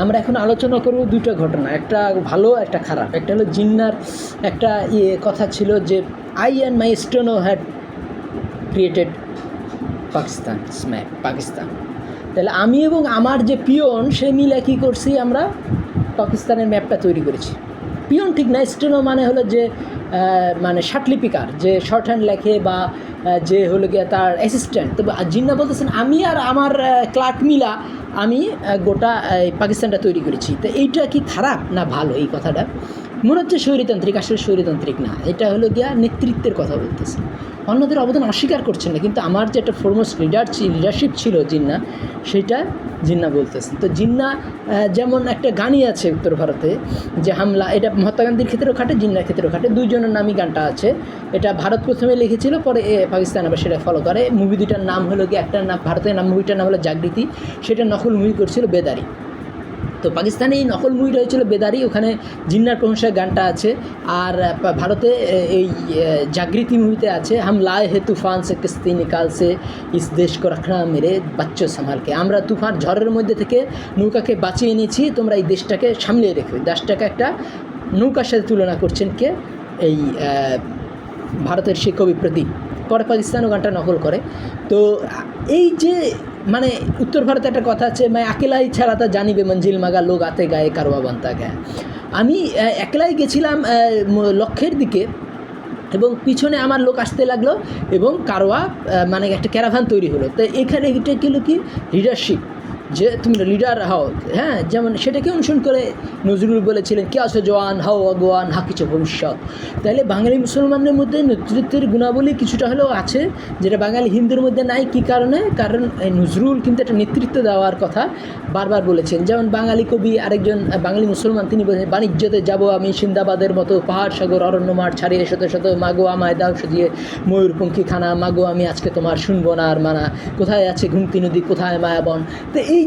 আমরা এখন আলোচনা করব দুটো ঘটনা, একটা ভালো একটা খারাপ। একটা হলো জিন্নার একটা কথা ছিল যে I and my steno had created Pakistan স্ম্যাক পাকিস্তান। তাহলে আমি এবং আমার যে পিয়ন সে মিলে কী করছি, আমরা পাকিস্তানের ম্যাপটা তৈরি করেছি। পিয়ন ঠিক না, স্টেনো মানে হলো যে মানে শার্টলিপিকার, যে শর্ট হ্যান্ড লেখে বা যে হলো গিয়ে তার অ্যাসিস্ট্যান্ট। তবে জিন্না বলতেছেন আমি আর আমার ক্লার্ক মিলা আমি গোটা পাকিস্তানটা তৈরি করেছি। তো এইটা কি খারাপ না ভালো? এই কথাটা মনে হচ্ছে স্বৈরতান্ত্রিক, আসলে স্বৈরতান্ত্রিক না, এটা হলো গিয়া নেতৃত্বের কথা বলতেছে। অন্যদের অবদান অস্বীকার করছেন না, কিন্তু আমার যে একটা ফরমোস্ট লিডারশিপ ছিল জিন্না, সেটা জিন্না বলতেছেন। তো জিন্না যেমন একটা গানই আছে উত্তর ভারতে যে হামলা, এটা মহাত্মা গান্ধীর ক্ষেত্রেও খাটে, জিন্নার ক্ষেত্রেও খাটে, দুইজনের নামই গানটা আছে। এটা ভারত প্রথমে লিখেছিল, পরে পাকিস্তান আবার সেটা ফলো করে। মুভি দুইটার নাম হলো গিয়ে, একটার নাম ভারতের নাম, মুভিটার নাম হলো জাগৃতি, সেটা নকল মুভি করছিল বেদারি। তো পাকিস্তানে এই নকল মুভিটা হয়েছিল বেদারি, ওখানে জিন্নার প্রশংসায় গানটা আছে। আর ভারতে এই জাগৃতি মুভিতে আছে হাম লায়ে হে তুফান সে কিস্তি নিকাল সে ইস দেশ কো রাখনা মেরে বাচ্চো সামালকে, আমরা তুফান ঝড়ের মধ্যে থেকে নৌকাকে বাঁচিয়ে এনেছি, তোমরা এই দেশটাকে সামলিয়ে রেখো। দেশটাকে একটা নৌকার সাথে তুলনা করছেন কে, এই ভারতের সেই কবি প্রদীপ। পরে পাকিস্তানও গানটা নকল করে। তো এই যে মানে উত্তর ভারতে একটা কথা আছে, मैं अकेला ही ছাড়া তা জানিবে মঞ্জিল মাগা লোক আতে গায়ে কারওয়া বানতা গায়ে। আমি একলাই গেছিলাম লক্ষ্যের দিকে, এবং পিছনে আমার লোক আসতে লাগলো, এবং কারওয়া মানে একটা ক্যারাভান তৈরি হলো। তো এখানে এটা গেলো কি লিডারশিপ, যে তুমি লিডার হও, হ্যাঁ, যেমন সেটাকে অনুসরণ করে নজরুল বলেছিলেন কে আসো জওয়ান হও অগোয়ান হাকিছে ভবিষ্যৎ। তাহলে বাঙালি মুসলমানদের মধ্যে নেতৃত্বের গুণাবলী কিছুটা হলেও আছে, যেটা বাঙালি হিন্দুর মধ্যে নাই। কী কারণে? কারণ নজরুল কিন্তু একটা নেতৃত্ব দেওয়ার কথা বারবার বলেছেন। যেমন বাঙালি কবি আরেকজন বাঙালি মুসলমান, তিনি বলেছেন বাণিজ্যতে যাব আমি সিন্দাবাদের মতো, পাহাড় সাগর অরণ্য মাঠ ছাড়িয়ে শত শত, মাগো আমায় দাও সাজিয়ে ময়ূরপঙ্খী খানা, মাগো আমি আজকে তোমার শুনবো না আর মানা, কোথায় আছে ঘুমতি নদী কোথায় মায়াবন। তো এই